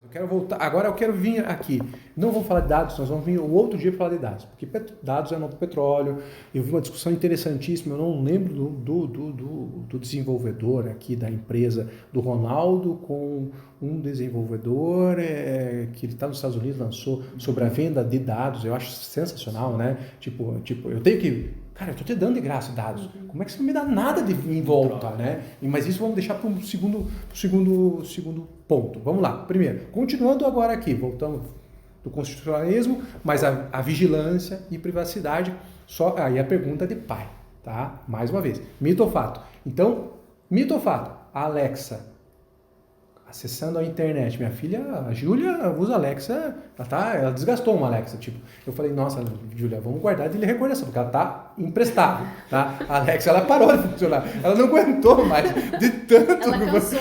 Eu quero voltar, agora eu quero vir aqui. Não vou falar de dados, nós vamos vir o outro dia para falar de dados, porque dados é novo petróleo. Eu vi uma discussão interessantíssima, eu não lembro do desenvolvedor aqui da empresa, do Ronaldo, com um desenvolvedor que ele está nos Estados Unidos, lançou sobre a venda de dados. Eu acho sensacional, né? Tipo, eu tenho que... Cara, eu estou te dando de graça dados. Como é que você não me dá nada de em volta, né? Mas isso vamos deixar para um segundo ponto. Vamos lá. Primeiro, continuando agora aqui, voltamos do constitucionalismo, mas a vigilância e privacidade, só aí a pergunta de pai, tá? Mais uma vez, mito ou fato? Então, mito ou fato? A Alexa acessando a internet. Minha filha, a Júlia, usa Alexa, ela desgastou uma Alexa, tipo. Eu falei, nossa, Júlia, vamos guardar de recordação, porque ela tá emprestável, tá? A Alexa, ela parou de funcionar. Ela não aguentou mais, de tanto...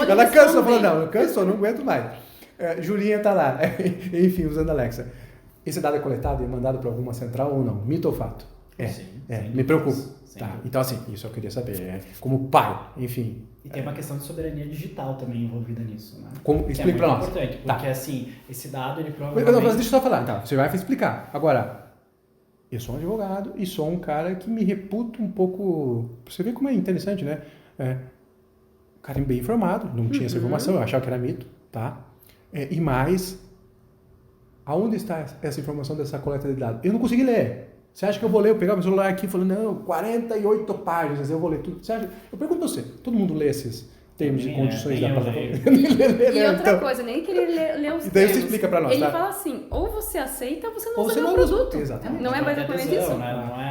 Ela cansou, falou, não, cansou, não aguento mais. Julinha tá lá, enfim, usando a Alexa. Esse dado é coletado e é mandado para alguma central ou não? Mito ou fato? Sim, me preocupa. Tá, então assim, isso eu queria saber, como pai, enfim. E tem uma questão de soberania digital também envolvida nisso, né? Explica para nós. É importante, porque assim, esse dado ele provavelmente... Deixa eu só falar, então, você vai explicar. Agora, eu sou um advogado e sou um cara que me reputa um pouco... Você vê como é interessante, né? Um cara bem informado, não tinha essa informação, eu achava que era mito, tá? E mais, aonde está essa informação dessa coleta de dados? Eu não consegui ler. Você acha que eu vou ler? Eu pegava meu celular aqui e falei, não, 48 páginas, eu vou ler tudo. Você acha? Eu pergunto a você, todo mundo lê esses termos e condições da plataforma? E outra coisa, nem queria ler os termos. Então você explica pra nós, Ele tá? fala assim, ou você aceita ou você não usa usa meu produto. Exatamente. Não é mais exatamente isso?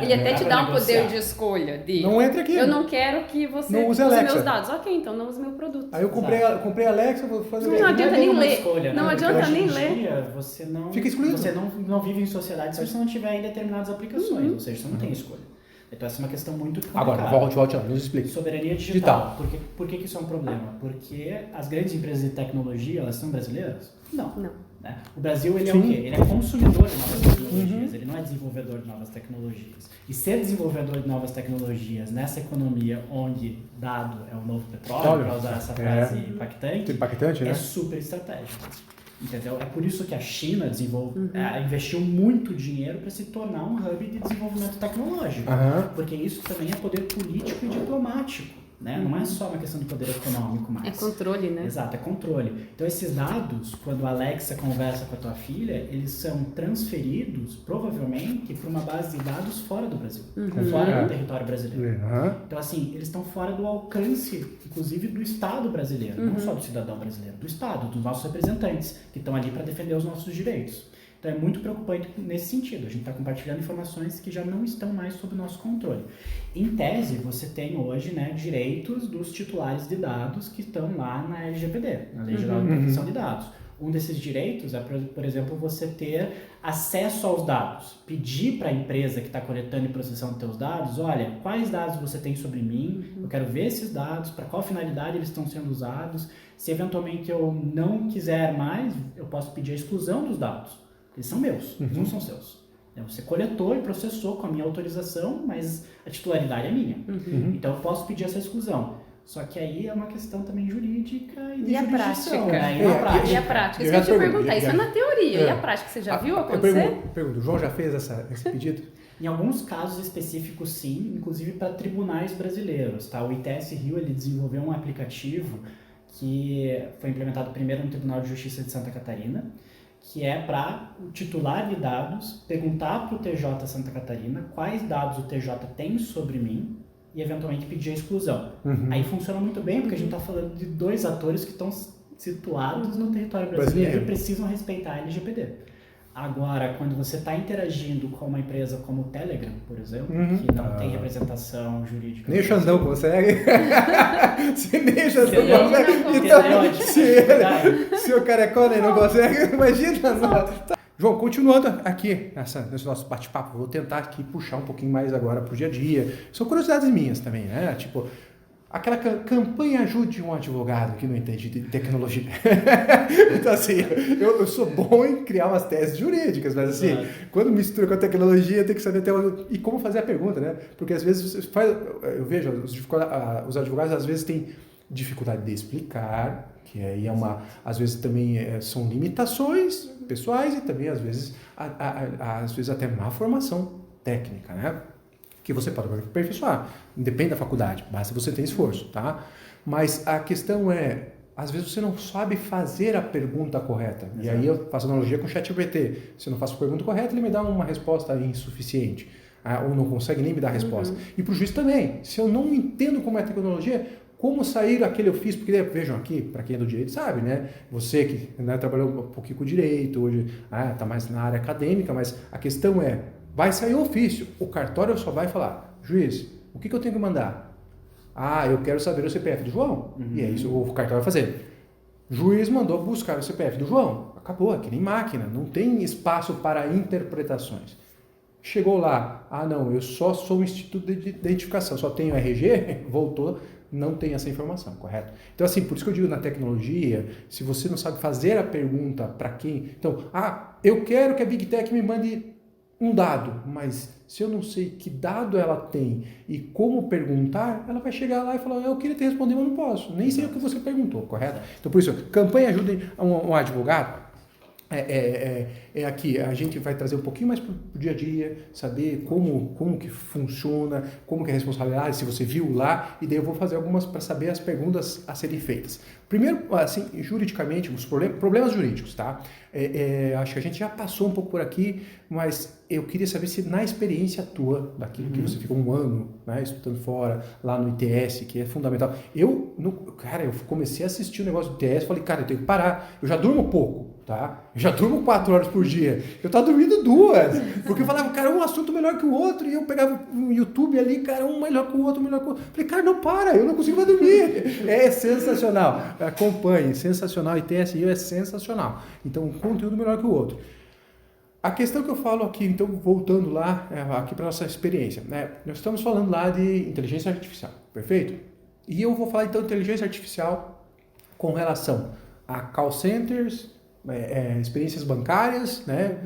Ele até te dá um poder de escolha. Não entra aqui. Eu não quero que você não use meus dados. Ok, então não use meu produto. Aí eu comprei a Alexa, vou fazer... Não adianta nem ler. Escolha, não adianta nem ler. Você não, fica excluído. Você não vive em sociedade se você não tiver em determinadas aplicações. Ou seja, você não tem escolha. Então essa é uma questão muito complicada. Agora, volte lá, nos explique. Soberania digital. Por que isso é um problema? Porque as grandes empresas de tecnologia, elas são brasileiras? Não. Né? O Brasil, ele é o quê? Ele é consumidor de novas tecnologias, ele não é desenvolvedor de novas tecnologias. E ser desenvolvedor de novas tecnologias nessa economia onde dado é o novo petróleo, para usar essa frase impactante, né? É super estratégico. Entendeu? É por isso que a China investiu muito dinheiro para se tornar um hub de desenvolvimento tecnológico. Porque isso também é poder político e diplomático. Né? Não é só uma questão de poder econômico mais. É controle, né? Exato, é controle. Então esses dados, quando a Alexa conversa com a tua filha, eles são transferidos, provavelmente, para uma base de dados fora do Brasil. Fora do território brasileiro. Então assim, eles estão fora do alcance, inclusive do Estado brasileiro. Não só do cidadão brasileiro, do Estado, dos nossos representantes, que estão ali para defender os nossos direitos. Então é muito preocupante nesse sentido. A gente está compartilhando informações que já não estão mais sob o nosso controle. Em tese, você tem hoje, né, direitos dos titulares de dados que estão lá na LGPD, na Lei Geral de Proteção de Dados. Um desses direitos é, por exemplo, você ter acesso aos dados. Pedir para a empresa que está coletando e processando os teus dados, olha, quais dados você tem sobre mim, eu quero ver esses dados, para qual finalidade eles estão sendo usados. Se eventualmente eu não quiser mais, eu posso pedir a exclusão dos dados. Eles são meus, eles não são seus. Você coletou e processou com a minha autorização, mas a titularidade é minha. Então eu posso pedir essa exclusão. Só que aí é uma questão também jurídica e de jurisdição. E a prática? Isso que eu te perguntar. Isso é na teoria. E a prática? Você já viu acontecer? Eu pergunto, o João já fez esse pedido? Em alguns casos específicos, sim. Inclusive para tribunais brasileiros. Tá? O ITS Rio ele desenvolveu um aplicativo que foi implementado primeiro no Tribunal de Justiça de Santa Catarina, que é para o titular de dados perguntar para o TJ Santa Catarina quais dados o TJ tem sobre mim e eventualmente pedir a exclusão. Aí funciona muito bem, porque a gente está falando de dois atores que estão situados no território brasileiro e precisam respeitar a LGPD. Agora, quando você está interagindo com uma empresa como o Telegram, por exemplo, que não tem representação jurídica... Nem o Xandão consegue. Se nem o Xandão consegue. Se o Carecone não consegue, imagina. João, continuando aqui nesse nosso bate-papo, vou tentar aqui puxar um pouquinho mais agora para o dia a dia. São curiosidades minhas também, né? Tipo, aquela campanha ajude um advogado que não entende de tecnologia. Então, assim, eu sou bom em criar umas teses jurídicas, mas assim, quando mistura com a tecnologia, tem que saber até e como fazer a pergunta, né? Porque às vezes eu vejo, os advogados às vezes têm dificuldade de explicar, que aí às vezes também são limitações pessoais e também às vezes até má formação técnica, né? Que você pode aperfeiçoar, independe da faculdade, basta você ter esforço, tá? Mas a questão é, às vezes você não sabe fazer a pergunta correta. Exato. E aí eu faço analogia com o ChatGPT. Se eu não faço a pergunta correta, ele me dá uma resposta insuficiente. Ou não consegue nem me dar a resposta. E para o juiz também. Se eu não entendo como é a tecnologia, como sair aquele ofício, porque vejam aqui, para quem é do direito sabe, né? Você que, né, trabalhou um pouquinho com direito, hoje está mais na área acadêmica, mas a questão é, vai sair o ofício, o cartório só vai falar, juiz, o que eu tenho que mandar? Eu quero saber o CPF do João. E é isso o cartório vai fazer. Juiz mandou buscar o CPF do João. Acabou, é que nem máquina, não tem espaço para interpretações. Chegou lá, não, eu só sou um instituto de identificação, só tenho RG, voltou, não tem essa informação, correto? Então, assim, por isso que eu digo na tecnologia, se você não sabe fazer a pergunta para quem... Então, eu quero que a Big Tech me mande um dado, mas se eu não sei que dado ela tem e como perguntar, ela vai chegar lá e falar, eu queria te responder, mas não posso, nem sei o que você perguntou, correto? Então, por isso, campanha ajuda um advogado. Aqui, a gente vai trazer um pouquinho mais para o dia a dia, saber como que funciona, como que é a responsabilidade, se você viu lá, e daí eu vou fazer algumas para saber as perguntas a serem feitas. Primeiro, assim, juridicamente, os problemas jurídicos, tá? Acho que a gente já passou um pouco por aqui, mas eu queria saber se na experiência tua, daquilo que você ficou um ano, né, estudando fora, lá no ITS, que é fundamental. Eu comecei a assistir o negócio do ITS, falei, cara, eu tenho que parar, eu já durmo pouco. Tá? Eu já durmo 4 horas por dia. Eu tava dormindo 2. Porque eu falava, cara, um assunto melhor que o outro. E eu pegava um YouTube ali, cara, um melhor que o outro, melhor que o outro. Falei, cara, não para, eu não consigo mais dormir. É sensacional. Acompanhe, sensacional. ITSI é sensacional. Então, um conteúdo melhor que o outro. A questão que eu falo aqui, então, voltando lá, aqui para nossa experiência, né? Nós estamos falando lá de inteligência artificial, perfeito? E eu vou falar, então, de inteligência artificial com relação a call centers, experiências bancárias, né,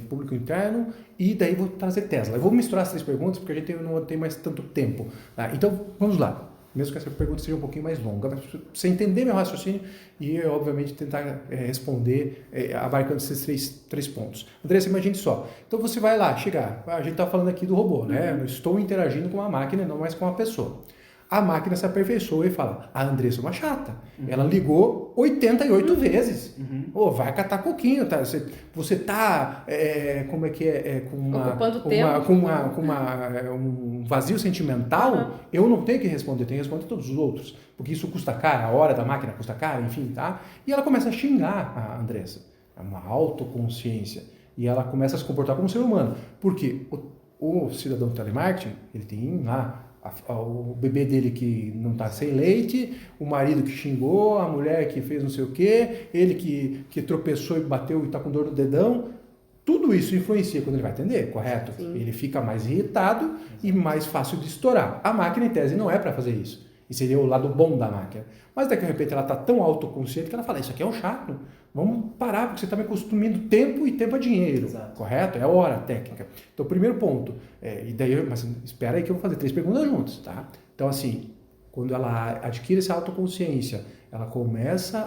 público interno, e daí vou trazer Tesla. Eu vou misturar as 3 perguntas porque a gente não tem mais tanto tempo. Tá? Então, vamos lá. Mesmo que essa pergunta seja um pouquinho mais longa, para você entender meu raciocínio e eu, obviamente, tentar responder abarcando esses 3 pontos. Andressa, imagine só. Então, você vai lá, chegar. A gente está falando aqui do robô, né? Eu estou interagindo com uma máquina, não mais com uma pessoa. A máquina se aperfeiçoa e fala, a Andressa é uma chata. Ela ligou 88 vezes. Vai catar coquinho, tá? Você tá, como é que com um vazio sentimental, eu não tenho que responder, eu tenho que responder todos os outros. Porque isso custa caro, a hora da máquina custa caro, enfim, tá? E ela começa a xingar a Andressa. É uma autoconsciência. E ela começa a se comportar como um ser humano. Porque o cidadão do telemarketing, ele tem lá o bebê dele que não está sem leite, o marido que xingou, a mulher que fez não sei o quê, ele que tropeçou e bateu e está com dor no dedão. Tudo isso influencia quando ele vai atender, correto? Sim. Ele fica mais irritado e mais fácil de estourar. A máquina, em tese, não é para fazer isso. E seria o lado bom da máquina. Mas daqui a repente ela está tão autoconsciente que ela fala, isso aqui é um chato. Vamos parar, porque você está me consumindo tempo e tempo é dinheiro. Exato. Correto? É hora técnica. Então, primeiro ponto. Mas espera aí que eu vou fazer 3 perguntas juntas, tá? Então, assim, quando ela adquire essa autoconsciência, ela começa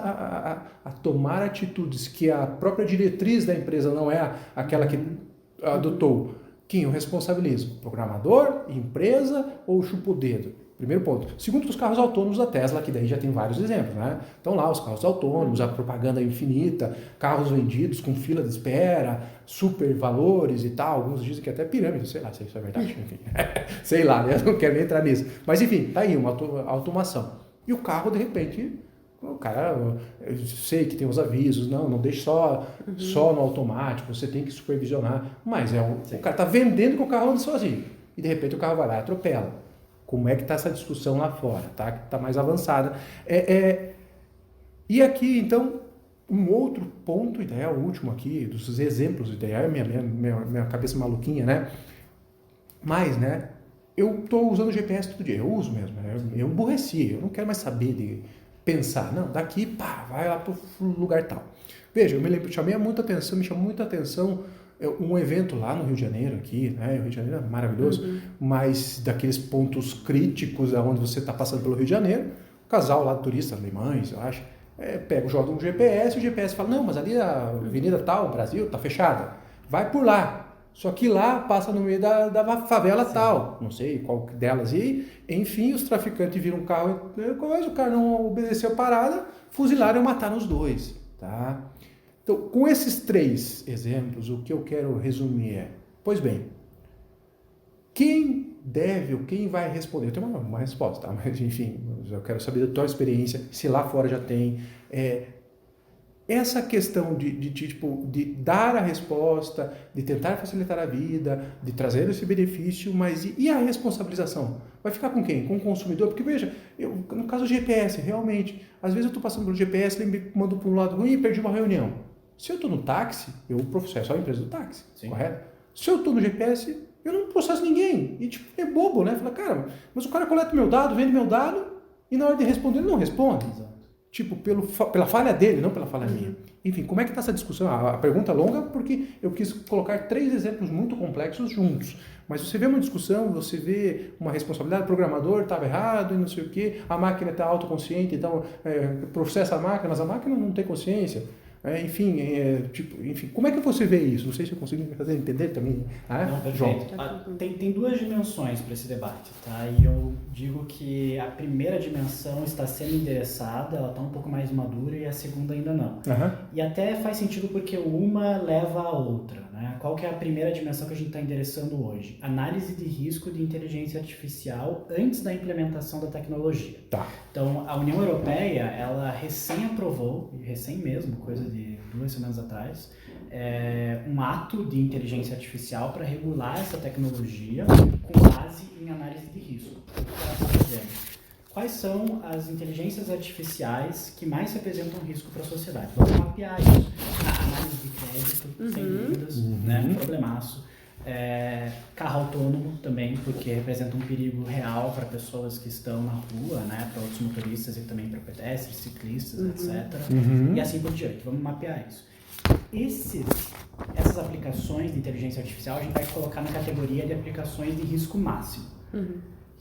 a tomar atitudes que a própria diretriz da empresa não é aquela que adotou. Quem eu responsabilizo? Programador, empresa ou chupa-o-dedo? Primeiro ponto. Segundo, os carros autônomos da Tesla, que daí já tem vários exemplos, né? Então lá os carros autônomos, a propaganda infinita, carros vendidos com fila de espera, super valores e tal. Alguns dizem que até pirâmide, sei lá se isso é verdade, enfim. Sei lá, né? Eu não quero nem entrar nisso. Mas enfim, tá aí uma automação. E o carro, de repente, o cara, eu sei que tem os avisos, não deixe só no automático, você tem que supervisionar. Mas o cara tá vendendo que o carro anda sozinho. E de repente o carro vai lá e atropela. Como é que está essa discussão lá fora, tá? Que está mais avançada. E aqui, então, um outro ponto, e é o último aqui, dos exemplos, e é minha cabeça maluquinha, né? Mas, né, eu estou usando o GPS todo dia, eu uso mesmo, né? Eu emburreci, eu não quero mais saber de pensar, não, daqui, pá, vai lá para o lugar tal. Veja, eu me lembro, me chamou muita atenção um evento lá no Rio de Janeiro, aqui, né? O Rio de Janeiro é maravilhoso, mas daqueles pontos críticos onde você está passando pelo Rio de Janeiro, casal lá de turistas alemães, eu acho, pega, joga um GPS, o GPS fala, não, mas ali a avenida tal, Brasil, tá fechada, vai por lá. Só que lá passa no meio da favela tal, não sei qual delas, e enfim, os traficantes viram um carro, o cara não obedeceu a parada, fuzilaram e mataram os dois, tá? Então, com esses 3 exemplos, o que eu quero resumir pois bem, quem deve ou quem vai responder? Eu tenho uma resposta, tá? Mas enfim, eu quero saber da tua experiência, se lá fora já tem. Essa questão de dar a resposta, de tentar facilitar a vida, de trazer esse benefício, mas e a responsabilização? Vai ficar com quem? Com o consumidor? Porque veja, no caso do GPS, realmente, às vezes eu estou passando pelo GPS, ele me manda para um lado ruim e perdi uma reunião. Se eu estou no táxi, eu processo a empresa do táxi, sim, correto? Se eu estou no GPS, eu não processo ninguém. E é bobo, né? Fala, cara, mas o cara coleta meu dado, vende meu dado, e na hora de responder ele não responde. Exato. Pela falha dele, não pela falha minha. Enfim, como é que está essa discussão? A pergunta é longa porque eu quis colocar 3 exemplos muito complexos juntos. Mas você vê uma discussão, você vê uma responsabilidade, o programador estava errado e não sei o quê, a máquina está autoconsciente, então processa a máquina, mas a máquina não tem consciência. Enfim, como é que você vê isso? Não sei se eu consigo me fazer entender também. Não, perfeito. Tem 2 dimensões para esse debate, tá? E eu digo que a primeira dimensão está sendo endereçada, ela está um pouco mais madura e a segunda ainda não. Uhum. E até faz sentido porque uma leva a outra, né? Qual que é a primeira dimensão que a gente está endereçando hoje? Análise de risco de inteligência artificial antes da implementação da tecnologia. Tá. Então, a União Europeia, ela recém aprovou, recém mesmo, coisa de 2 semanas atrás, um ato de inteligência artificial para regular essa tecnologia com base em análise de risco. O que ela está fazendo? Quais são as inteligências artificiais que mais representam risco para a sociedade? Vamos mapear isso. A análise de crédito, sem dúvidas, né? Um problemaço. Carro autônomo também, porque representa um perigo real para pessoas que estão na rua, né? Para outros motoristas e também para pedestres, ciclistas, etc. E assim por diante. Vamos mapear isso. Essas aplicações de inteligência artificial a gente vai colocar na categoria de aplicações de risco máximo.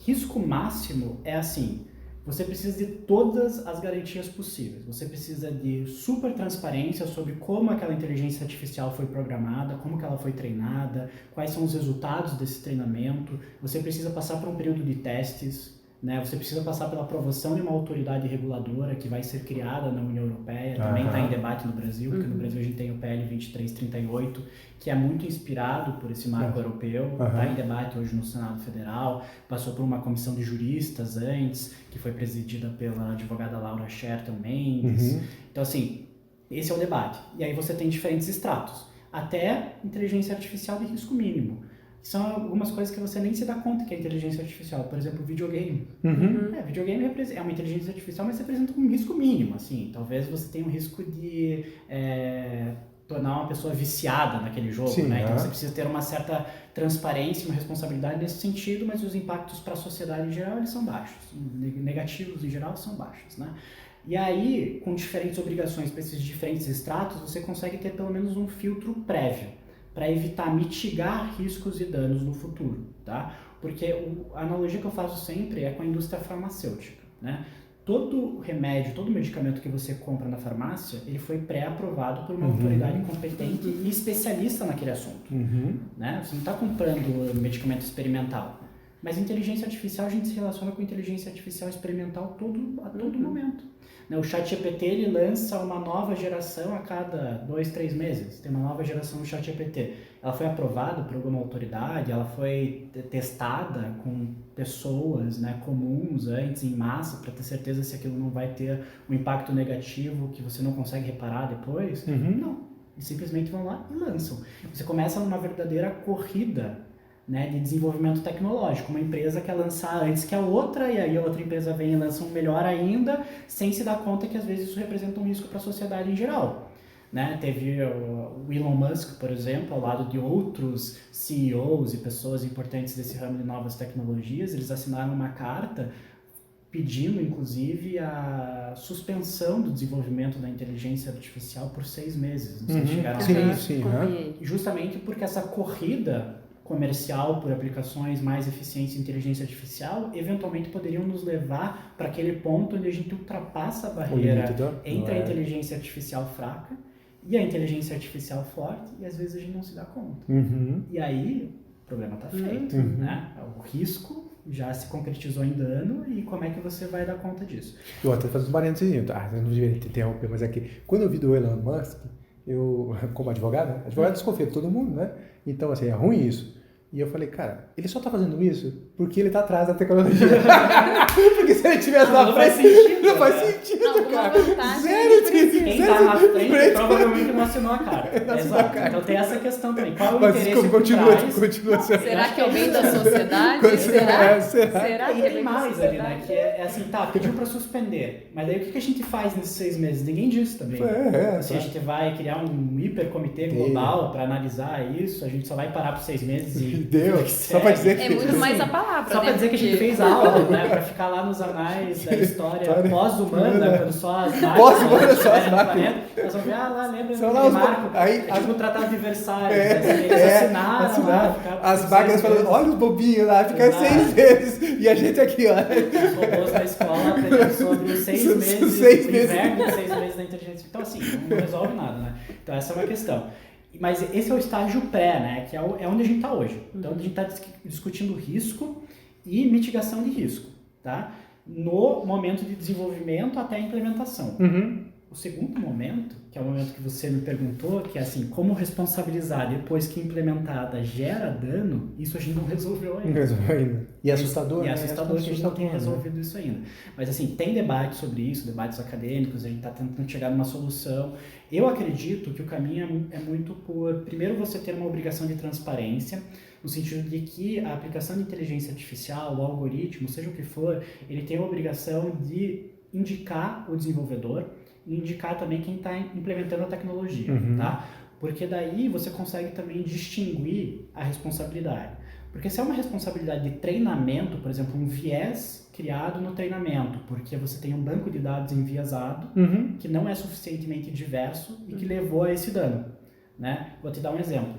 Risco máximo é assim, você precisa de todas as garantias possíveis. Você precisa de super transparência sobre como aquela inteligência artificial foi programada, como que ela foi treinada, quais são os resultados desse treinamento. Você precisa passar por um período de testes, né? Você precisa passar pela aprovação de uma autoridade reguladora que vai ser criada na União Europeia, também está em debate no Brasil, porque no Brasil a gente tem o PL 2338, que é muito inspirado por esse marco europeu, está em debate hoje no Senado Federal, passou por uma comissão de juristas antes, que foi presidida pela advogada Laura Sherton Mendes. Então, assim, esse é o debate. E aí você tem diferentes estratos, até inteligência artificial de risco mínimo. São algumas coisas que você nem se dá conta que é inteligência artificial. Por exemplo, videogame. Videogame é uma inteligência artificial, mas representa um risco mínimo. Assim. Talvez você tenha um risco de tornar uma pessoa viciada naquele jogo. Sim, né? Então você precisa ter uma certa transparência, uma responsabilidade nesse sentido, mas os impactos para a sociedade em geral eles são baixos. Negativos em geral são baixos. Né? E aí, com diferentes obrigações para esses diferentes estratos, você consegue ter pelo menos um filtro prévio para evitar mitigar riscos e danos no futuro, tá? Porque a analogia que eu faço sempre é com a indústria farmacêutica, né? Todo remédio, todo medicamento que você compra na farmácia, ele foi pré-aprovado por uma autoridade competente e especialista naquele assunto, né? Você não está comprando medicamento experimental, mas inteligência artificial, a gente se relaciona com inteligência artificial experimental a todo momento. O ChatGPT ele lança uma nova geração a cada 2-3 meses. Tem uma nova geração do ChatGPT. Ela foi aprovada por alguma autoridade, ela foi testada com pessoas, né, comuns antes, em massa, para ter certeza se aquilo não vai ter um impacto negativo que você não consegue reparar depois? Não. Eles simplesmente vão lá e lançam. Você começa numa verdadeira corrida, né, de desenvolvimento tecnológico. Uma empresa quer lançar antes que a outra, e aí a outra empresa vem e lança um melhor ainda, sem se dar conta que às vezes isso representa um risco para a sociedade em geral. Né? Teve o Elon Musk, por exemplo, ao lado de outros CEOs e pessoas importantes desse ramo de novas tecnologias, eles assinaram uma carta pedindo, inclusive, a suspensão do desenvolvimento da inteligência artificial por 6 meses. Não sei se chegaram a ver isso. Justamente porque essa corrida comercial por aplicações mais eficientes de inteligência artificial, eventualmente poderiam nos levar para aquele ponto onde a gente ultrapassa a barreira entre a inteligência artificial fraca e a inteligência artificial forte, e às vezes a gente não se dá conta. E aí, o problema está feito, né? O risco já se concretizou em dano, e como é que você vai dar conta disso? Eu até faço um parênteses, eu não devia interromper, mas é que quando eu vi do Elon Musk, eu, como advogado desconfia de todo mundo, né? Então, assim, é ruim isso. E eu falei, cara, ele só tá fazendo isso porque ele tá atrás da tecnologia. Porque se ele tivesse na frente, não faz sentido, cara. Quem tá na frente provavelmente não assinou a carta. Exato. Então tem essa questão também. Qual o interesse por trás? Será que é o bem da sociedade? Será que é bem mais ali, né? Que é assim, tá, pediu pra suspender. Mas daí o que a gente faz nesses 6 meses? Ninguém diz também. Se a gente vai criar um hipercomitê global pra analisar isso, a gente só vai parar por 6 meses e Deus, só pra dizer que... É muito mais a palavra, só pra dizer que a gente fez algo, né? Pra ficar lá nos anais da história pós-humana, quando só as máquinas... Pós-humana, só as máquinas. Nós vamos ver, lá, lembra do Marco? Tipo o Tratado de Versalhes, eles assinaram lá. As máquinas falando, olha os bobinhos lá, fica 6 meses. E a gente aqui, ó. Os robôs da escola aprendendo sobre os 6 meses, o inverno de 6 meses da inteligência. Então, assim, não resolve nada, né? Então, essa é uma questão. Mas esse é o estágio pré, né? Que é onde a gente está hoje. Então, a gente está discutindo risco e mitigação de risco, tá? No momento de desenvolvimento até a implementação. O segundo momento, que é o momento que você me perguntou, que é assim, como responsabilizar depois que implementada gera dano, isso a gente não resolveu ainda. Não resolveu ainda. E é assustador, E é assustador que a gente não tenha resolvido isso ainda. Mas assim, tem debate sobre isso, debates acadêmicos, a gente está tentando chegar numa solução. Eu acredito que o caminho é muito por, primeiro, você ter uma obrigação de transparência, no sentido de que a aplicação de inteligência artificial, o algoritmo, seja o que for, ele tem a obrigação de indicar o desenvolvedor e indicar também quem está implementando a tecnologia, tá? Porque daí você consegue também distinguir a responsabilidade. Porque se é uma responsabilidade de treinamento, por exemplo, um viés criado no treinamento, porque você tem um banco de dados enviesado que não é suficientemente diverso e que levou a esse dano, né? Vou te dar um exemplo.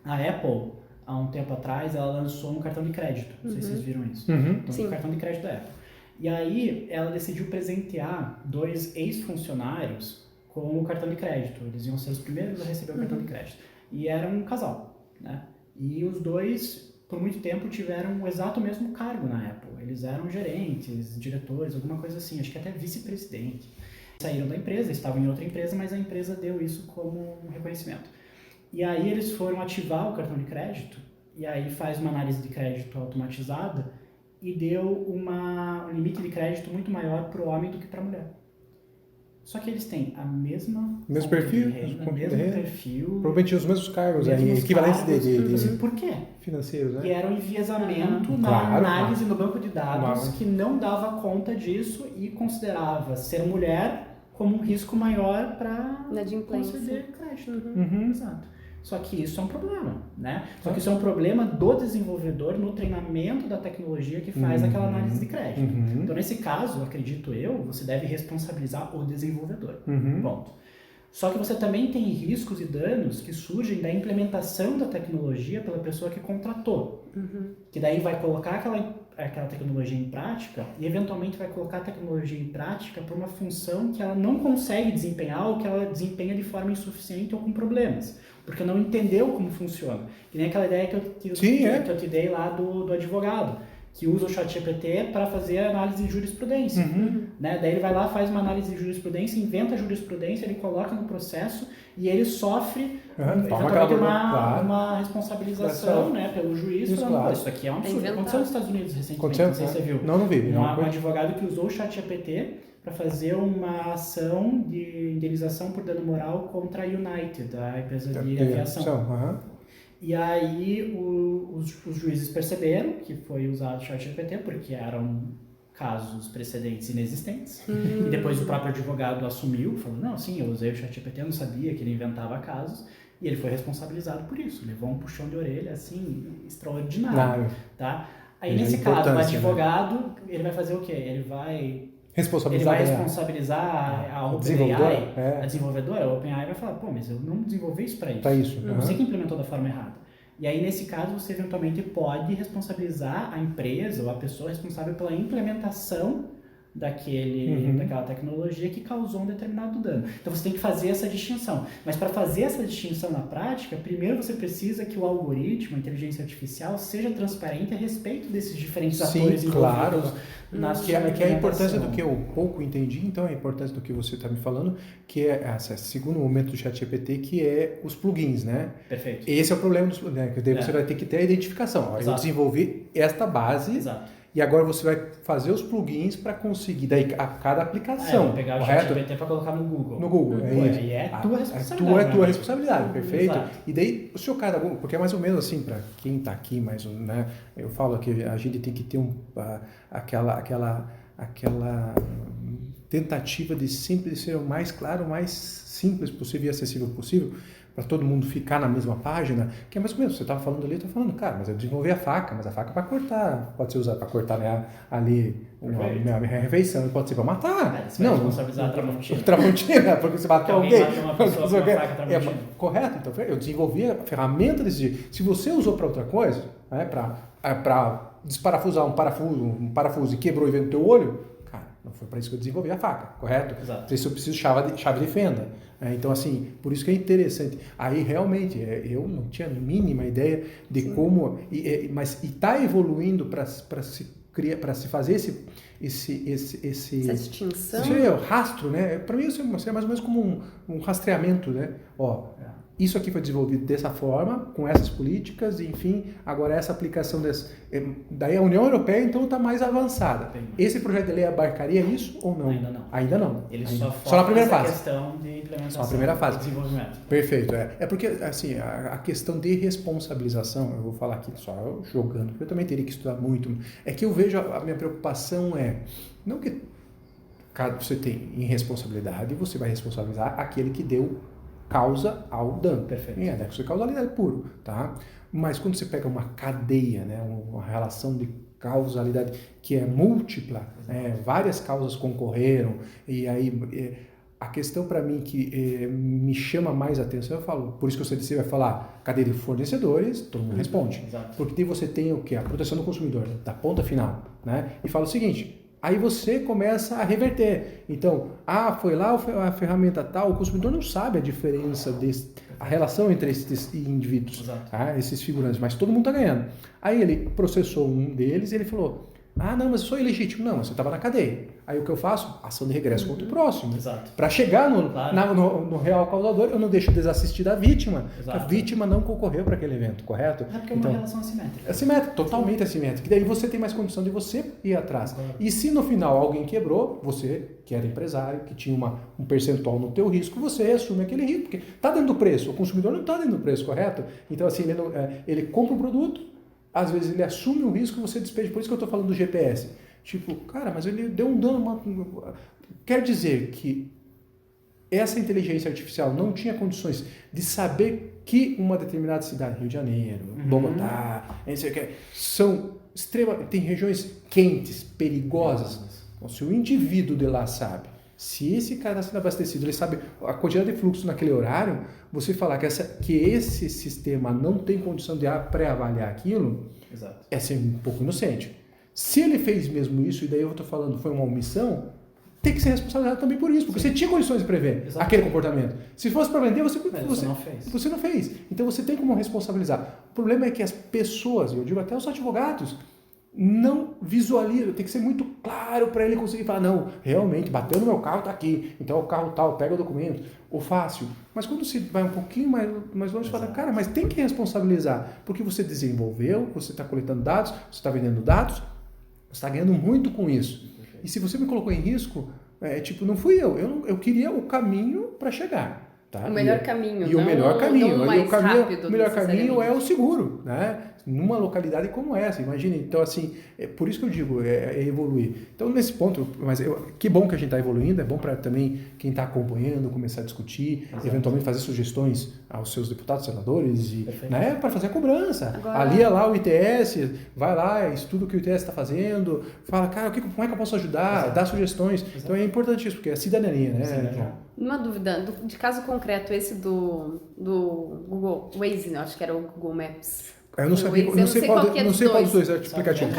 A Apple, há um tempo atrás, ela lançou um cartão de crédito. Não sei se vocês viram isso. Então, o cartão de crédito da Apple. E aí, ela decidiu presentear 2 ex-funcionários com o cartão de crédito. Eles iam ser os primeiros a receber o cartão de crédito. E era um casal, né? E os 2, por muito tempo, tiveram o exato mesmo cargo na Apple. Eles eram gerentes, diretores, alguma coisa assim. Acho que até vice-presidente. Saíram da empresa, estavam em outra empresa, mas a empresa deu isso como um reconhecimento. E aí, eles foram ativar o cartão de crédito, e aí faz uma análise de crédito automatizada, e deu um limite de crédito muito maior para o homem do que para a mulher. Só que eles têm a mesmo perfil, provavelmente os mesmos cargos, equivalentes de por quê? Financeiros, né? E era um enviesamento na análise no banco de dados que não dava conta disso e considerava ser mulher como um risco maior para conceder crédito. Exato. Só que isso é um problema, né? Só que isso é um problema do desenvolvedor no treinamento da tecnologia que faz aquela análise de crédito. Então, nesse caso, acredito eu, você deve responsabilizar o desenvolvedor. Ponto. Só que você também tem riscos e danos que surgem da implementação da tecnologia pela pessoa que contratou. Que daí vai colocar aquela tecnologia em prática e eventualmente vai colocar a tecnologia em prática por uma função que ela não consegue desempenhar ou que ela desempenha de forma insuficiente ou com problemas. Porque não entendeu como funciona. Que nem aquela ideia que eu te dei lá do advogado, que usa o ChatGPT para fazer análise de jurisprudência. Né? Daí ele vai lá, faz uma análise de jurisprudência, inventa a jurisprudência, ele coloca no processo e ele sofre uma responsabilização, né, pelo juiz. Isso aqui é um absurdo. Aconteceu nos Estados Unidos recentemente, não sei se você viu. Não vi. Um advogado que usou o ChatGPT para fazer uma ação de indenização por dano moral contra a United, a empresa de aviação. E aí os juízes perceberam que foi usado o ChatGPT porque eram casos precedentes inexistentes. E depois o próprio advogado assumiu, falou, não, sim, eu usei o ChatGPT, eu não sabia que ele inventava casos. E ele foi responsabilizado por isso, levou um puxão de orelha, assim, extraordinário. Tá? Aí nesse caso, o advogado, ele vai fazer o quê? Ele vai responsabilizar a OpenAI, a desenvolvedora. A OpenAI vai falar, pô, mas eu não desenvolvi isso para isso. Eu não sei que implementou da forma errada. E aí, nesse caso, você eventualmente pode responsabilizar a empresa ou a pessoa responsável pela implementação daquela tecnologia que causou um determinado dano. Então você tem que fazer essa distinção. Mas para fazer essa distinção na prática, primeiro você precisa que o algoritmo, a inteligência artificial, seja transparente a respeito desses diferentes atores envolvidos na sua implementação. Que é a importância do que eu pouco entendi, então a importância do que você está me falando, que é esse segundo momento do ChatGPT, que é os plugins, né? Perfeito. Esse é o problema dos plugins, né? Que daí você vai ter que ter a identificação. Eu desenvolvi esta base. Exato. E agora você vai fazer os plugins para conseguir, daí a cada aplicação. Vou pegar o ChatGPT para colocar no Google. No Google, é isso. E é tua responsabilidade. É tua responsabilidade, perfeito? Exato. E daí, o seu cara, porque é mais ou menos assim, para quem está aqui, né, eu falo que a gente tem que ter aquela tentativa de sempre ser o mais claro, o mais simples possível e acessível possível, para todo mundo ficar na mesma página, que é mais ou menos, você estava falando ali, eu estou falando, cara, mas eu desenvolvi a faca, mas a faca para cortar, pode ser usada para cortar, né, ali minha refeição, pode ser para matar. Você vai responsabilizar a Tramontina. Tramontina, porque você matou alguém. Uma pessoa com uma faca Tramontina. Correto, então eu desenvolvi a ferramenta desse jeito. Se você usou para outra coisa, né, para desparafusar um parafuso e quebrou e veio no teu olho, cara, não foi para isso que eu desenvolvi a faca, correto? Exato. Isso eu preciso chave de fenda. Então, assim, por isso que é interessante. Aí, realmente, eu não tinha a mínima ideia de como... Mas está evoluindo para se fazer essa distinção. Isso é o rastro, né? Para mim, isso é mais ou menos como um rastreamento, né? Isso aqui foi desenvolvido dessa forma, com essas políticas, enfim, agora essa aplicação daí a União Europeia, então, está mais avançada. Esse projeto de lei abarcaria isso ou não? Ainda não. Ele só na primeira fase. Questão de implementação. Só na primeira fase. Desenvolvimento. Perfeito. É porque, assim, a questão de responsabilização, eu vou falar aqui só jogando, porque eu também teria que estudar muito, é que eu vejo, a minha preocupação não que você tem irresponsabilidade, você vai responsabilizar aquele que deu causa ao dano. Perfeito. Em anexo de causalidade puro, tá? Mas quando você pega uma cadeia, né, uma relação de causalidade que é múltipla, várias causas concorreram, e aí a questão para mim que me chama mais atenção, eu falo, por isso que o CDC vai falar cadeia de fornecedores, todo mundo responde. Exato. Porque você tem o quê? A proteção do consumidor, da ponta final, né? E fala o seguinte, aí você começa a reverter. Então, foi lá a ferramenta tal, o consumidor não sabe a diferença, a relação entre esses indivíduos, tá? Esses figurantes, mas todo mundo está ganhando. Aí ele processou um deles e ele falou, não, mas eu sou ilegítimo. Não, você estava na cadeia. Aí o que eu faço? Ação de regresso contra o próximo. Para chegar no real causador, eu não deixo desassistir da vítima. A vítima não concorreu para aquele evento, correto? Porque é uma relação assimétrica. Assimétrica, totalmente assimétrica. E daí você tem mais condição de você ir atrás. E se no final alguém quebrou, você, que era empresário, que tinha um percentual no teu risco, você assume aquele risco. Porque está dentro do preço. O consumidor não está dentro do preço, correto? Então, assim, ele compra um produto, às vezes ele assume um risco e você despeja. Por isso que eu estou falando do GPS. Tipo, cara, mas ele deu um dano. Quer dizer que essa inteligência artificial não tinha condições de saber que uma determinada cidade, Rio de Janeiro, Bogotá, são tem regiões quentes, perigosas. Então, se o indivíduo de lá sabe, se esse cara está sendo abastecido, ele sabe a quantidade de fluxo naquele horário, você falar que esse sistema não tem condição de pré-avaliar aquilo, é ser um pouco inocente. Se ele fez mesmo isso, e daí eu estou falando, foi uma omissão, tem que ser responsabilizado também por isso, porque você tinha condições de prever aquele comportamento. Se fosse para vender, você não fez. Você não fez. Então você tem como responsabilizar. O problema é que as pessoas, eu digo até os advogados, não visualizam, tem que ser muito claro para ele conseguir falar, não, realmente, bateu no meu carro, está aqui, então o carro tal, pega o documento, ou fácil. Mas quando você vai um pouquinho mais longe, você fala, cara, mas tem que responsabilizar, porque você desenvolveu, você está coletando dados, você está vendendo dados, você está ganhando muito com isso. E se você me colocou em risco, não fui eu queria o caminho para chegar. Tá? O melhor caminho. E o melhor caminho. Não mais rápido, o melhor caminho é o seguro, né? Numa localidade como essa, imagine. Então, assim, por isso que eu digo, evoluir. Então, nesse ponto, que bom que a gente está evoluindo, é bom para também quem está acompanhando começar a discutir, eventualmente fazer sugestões aos seus deputados, senadores, né, para fazer a cobrança. Ali é lá o ITS, vai lá, estuda o que o ITS está fazendo, fala, cara, como é que eu posso ajudar, dá sugestões. Então, é importante isso, porque é cidadania, né, João? Uma dúvida, de caso concreto, esse do Google Waze, né? Acho que era o Google Maps. Eu não sei qual dos dois aplicativos.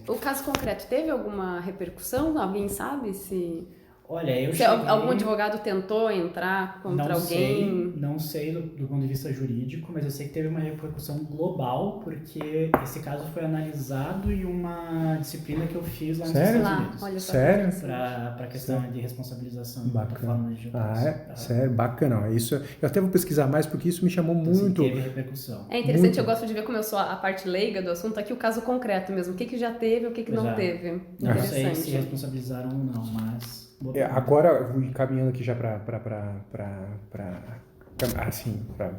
O caso concreto, teve alguma repercussão? Alguém sabe se... Olha, algum advogado tentou entrar contra alguém? Não sei do ponto de vista jurídico, mas eu sei que teve uma repercussão global, porque esse caso foi analisado em uma disciplina que eu fiz lá nos Estados Unidos. Olha só. Sério? Para a questão de responsabilização de plataformas digitais. Sério, bacana. Isso, eu até vou pesquisar mais, porque isso me chamou muito. Teve repercussão. É interessante, eu gosto de ver como eu sou a parte leiga do assunto, aqui o caso concreto mesmo. O que já teve, o que não teve. Não sei se responsabilizaram ou não, mas... Agora, eu vou encaminhando aqui já para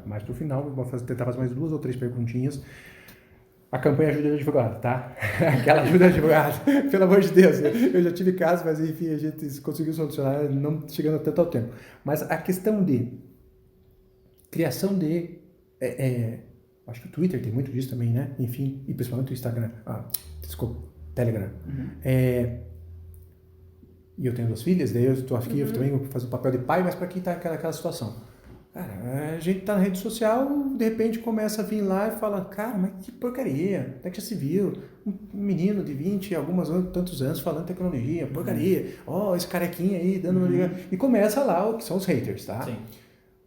mais para o final, vou tentar fazer mais 2 ou 3 perguntinhas. A campanha ajuda de advogado, tá? Aquela ajuda de advogado, pelo amor de Deus. Eu já tive casos, mas enfim, a gente conseguiu solucionar, não chegando tanto ao tempo. Mas a questão de criação de... acho que o Twitter tem muito disso também, né? Enfim, e principalmente o Instagram. Telegram. E eu tenho 2 filhas, daí eu estou aqui, eu também vou fazer o papel de pai, mas para quem está aquela situação. Cara, a gente está na rede social, de repente começa a vir lá e fala, cara, mas que porcaria, até que já se viu, um menino de 20 e tantos anos falando tecnologia, porcaria, esse carequinha aí, dando uma liga, e começa lá o que são os haters, tá? Sim.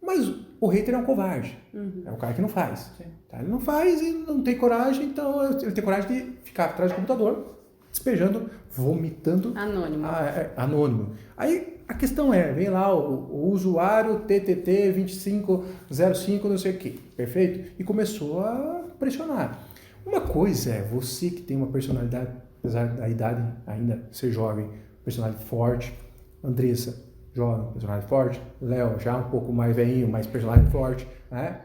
Mas o hater é um covarde, é o cara que não faz. Tá? Ele não faz e não tem coragem, então ele tem coragem de ficar atrás do computador, despejando, vomitando. Anônimo. Aí a questão vem lá o usuário TTT 2505 não sei o que, perfeito? E começou a pressionar. Uma coisa é você que tem uma personalidade, apesar da idade ainda ser jovem, personalidade forte, Andressa, jovem, personalidade forte, Léo já um pouco mais velhinho, mais personalidade forte, né?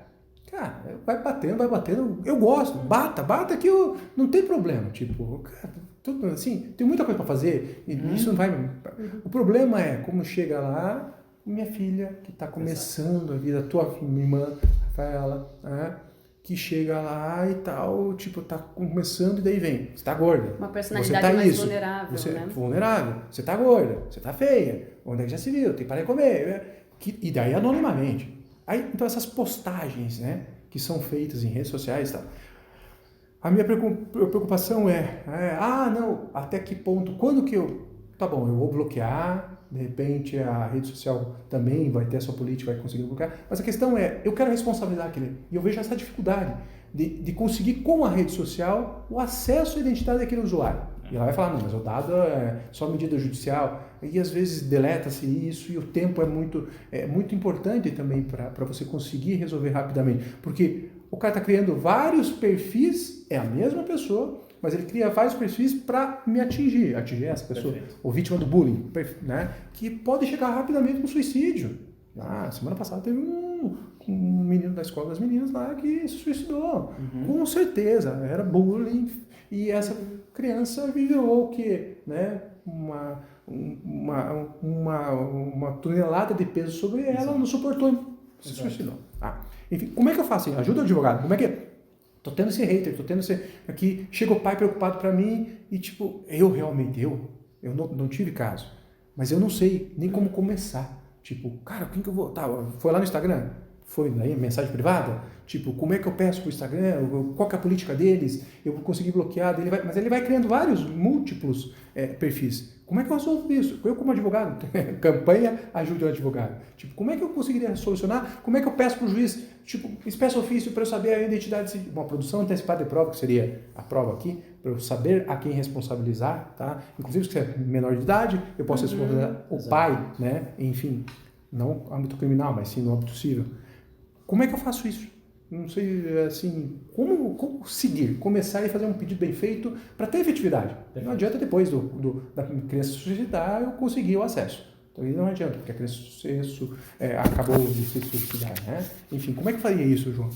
Cara, vai batendo, eu gosto, bata que não tem problema, tipo, cara, tudo assim, tem muita coisa para fazer, e isso não vai... O problema é como chega lá, minha filha, que está começando a vida, tua irmã, Rafaela, né? Que chega lá e tal, tipo, tá começando e daí vem, você tá gorda. Uma personalidade mais vulnerável, você né? Vulnerável, você tá gorda, você tá feia, onde é que já se viu, tem que parar de comer, e daí anonimamente. Aí, então essas postagens, né, que são feitas em redes sociais e tal, a minha preocupação não, até que ponto, quando que eu vou bloquear, de repente a rede social também vai ter a sua política, vai conseguir bloquear, mas a questão eu quero responsabilizar aquele, e eu vejo essa dificuldade de conseguir com a rede social o acesso à identidade daquele usuário. E ela vai falar, não, mas o dado é só medida judicial, e às vezes deleta-se isso, e o tempo é muito importante também para você conseguir resolver rapidamente, porque o cara está criando vários perfis, é a mesma pessoa, mas ele cria vários perfis para me atingir essa pessoa, ou vítima do bullying, né? Que pode chegar rapidamente no suicídio. Semana passada teve um menino da escola das meninas lá que se suicidou, com certeza, era bullying, e essa criança viveu o quê? Né? Uma tonelada de peso sobre ela, não suportou, se suicidou. Enfim, como é que eu faço? Ajuda o advogado, como é que é? Tô tendo esse hater, aqui, chega o pai preocupado pra mim e tipo, eu não tive caso, mas eu não sei nem como começar. Tipo, cara, quem que eu vou? Tá, foi lá no Instagram? Foi aí, mensagem privada? Tipo, como é que eu peço pro Instagram? Qual que é a política deles? Eu vou conseguir bloquear? Mas ele vai criando múltiplos perfis. Como é que eu resolvo isso? Eu como advogado, campanha ajude o advogado. Tipo, como é que eu conseguiria solucionar? Como é que eu peço pro juiz? Tipo, peço ofício para eu saber a identidade, uma produção antecipada de prova, que seria a prova aqui, para eu saber a quem responsabilizar, tá? Inclusive, se é menor de idade, eu posso responsabilizar o pai, né? Enfim, não no âmbito criminal, mas sim no âmbito civil. Como é que eu faço isso? Não sei, assim, como seguir, começar e fazer um pedido bem feito para ter efetividade. Não adianta depois da criança se suicidar eu conseguir o acesso. Então, não adianta, porque a criança acabou de se suicidar, né? Enfim, como é que faria isso, João?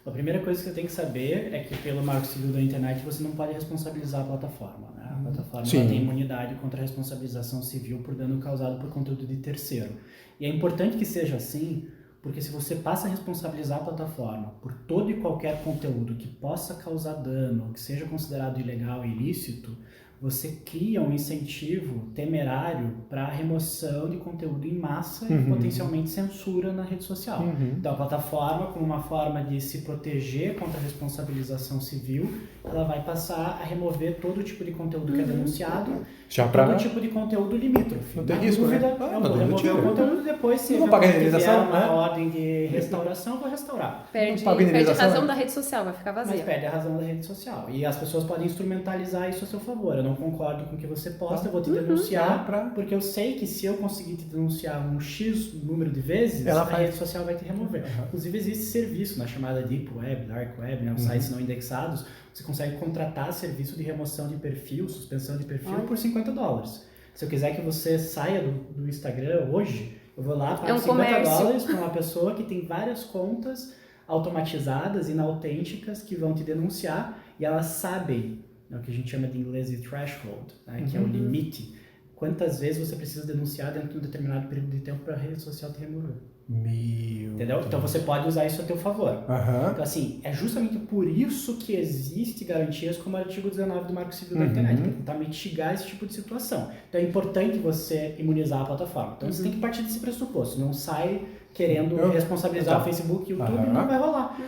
A primeira coisa que você tem que saber é que pelo Marco Civil da Internet você não pode responsabilizar a plataforma, né? A plataforma tem imunidade contra a responsabilização civil por dano causado por conteúdo de terceiro. E é importante que seja assim, porque se você passa a responsabilizar a plataforma por todo e qualquer conteúdo que possa causar dano, que seja considerado ilegal e ilícito, você cria um incentivo temerário para a remoção de conteúdo em massa e potencialmente censura na rede social. Então a plataforma, como uma forma de se proteger contra a responsabilização civil, ela vai passar a remover todo tipo de conteúdo que é denunciado, todo tipo de conteúdo limítrofe. Não tem risco, dúvida, né? eu vou remover o conteúdo e depois, se não paga indenização, uma ordem de restauração, eu vou restaurar. Perde a razão da rede social, vai ficar vazia. Mas perde a razão da rede social. E as pessoas podem instrumentalizar isso a seu favor. Eu não concordo com o que você posta, eu vou te denunciar, porque eu sei que se eu conseguir te denunciar um X número de vezes, a rede social vai te remover. Inclusive existe serviço na chamada Deep Web, Dark Web, né, os sites não indexados, você consegue contratar serviço de remoção de perfil, suspensão de perfil por $50. Se eu quiser que você saia do Instagram hoje, eu vou lá pagar $50 para uma pessoa que tem várias contas automatizadas, inautênticas, que vão te denunciar e elas sabem, o que a gente chama de inglês de threshold, né, que é o limite, quantas vezes você precisa denunciar dentro de um determinado período de tempo para a rede social te remover. Entendeu? Então você pode usar isso a teu favor. Então assim, é justamente por isso que existe garantias como o artigo 19 do Marco Civil da Internet, para tentar mitigar esse tipo de situação. Então é importante você imunizar a plataforma. Então você tem que partir desse pressuposto, não sai querendo responsabilizar o Facebook e o YouTube, não vai rolar.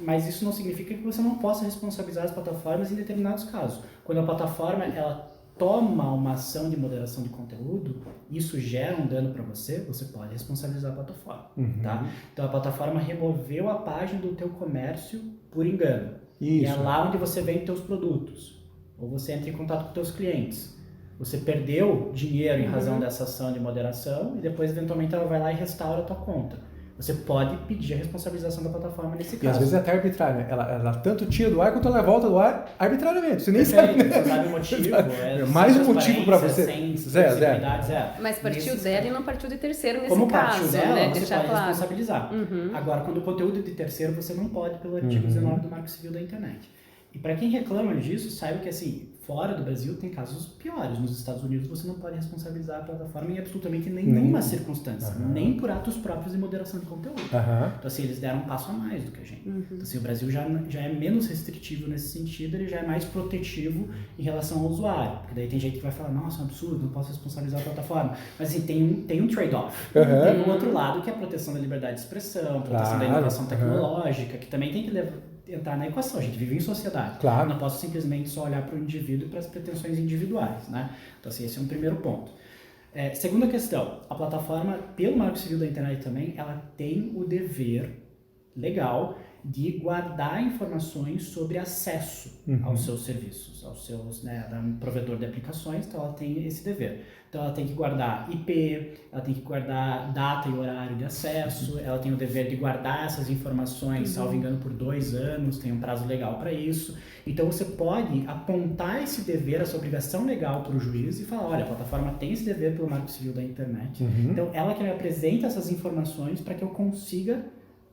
Mas isso não significa que você não possa responsabilizar as plataformas em determinados casos. Quando a plataforma ela toma uma ação de moderação de conteúdo, isso gera um dano para você, você pode responsabilizar a plataforma. Tá? Então a plataforma removeu a página do teu comércio por engano. E é lá onde você vende teus produtos. Ou você entra em contato com teus clientes. Você perdeu dinheiro em razão dessa ação de moderação e depois eventualmente ela vai lá e restaura a tua conta. Você pode pedir a responsabilização da plataforma nesse caso. E às vezes é até arbitrária, né? Ela tanto tira do ar quanto ela volta do ar arbitrariamente. Você nem sabe, né? Você sabe o motivo. Mais um motivo para você. Zero. Mas partiu dela e não partiu de terceiro nesse caso. Como caso, partiu dela, né? você Deixar pode claro. responsabilizar. Agora, quando o conteúdo é de terceiro, você não pode pelo artigo 19 do Marco Civil da Internet. E para quem reclama disso, saiba que assim, fora do Brasil tem casos piores. Nos Estados Unidos você não pode responsabilizar a plataforma em absolutamente nenhuma circunstância, nem por atos próprios de moderação de conteúdo. Então assim, eles deram um passo a mais do que a gente. Então assim, o Brasil já é menos restritivo nesse sentido, ele já é mais protetivo em relação ao usuário. Porque daí tem gente que vai falar, nossa, é um absurdo, não posso responsabilizar a plataforma. Mas assim, tem um trade-off. Tem um outro lado que é a proteção da liberdade de expressão, proteção da inovação tecnológica, que também tem que entrar na equação. A gente vive em sociedade. Não posso simplesmente só olhar para o indivíduo e para as pretensões individuais, né? Então, assim, esse é um primeiro ponto. Segunda questão, a plataforma, pelo Marco Civil da Internet também, ela tem o dever legal de guardar informações sobre acesso aos seus serviços, aos seus, né, um provedor de aplicações, então ela tem esse dever. Então ela tem que guardar IP, ela tem que guardar data e horário de acesso, ela tem o dever de guardar essas informações, salvo engano, por 2 anos, tem um prazo legal para isso. Então você pode apontar esse dever, essa obrigação legal para o juiz e falar, olha, a plataforma tem esse dever pelo Marco Civil da Internet, então ela que me apresenta essas informações para que eu consiga,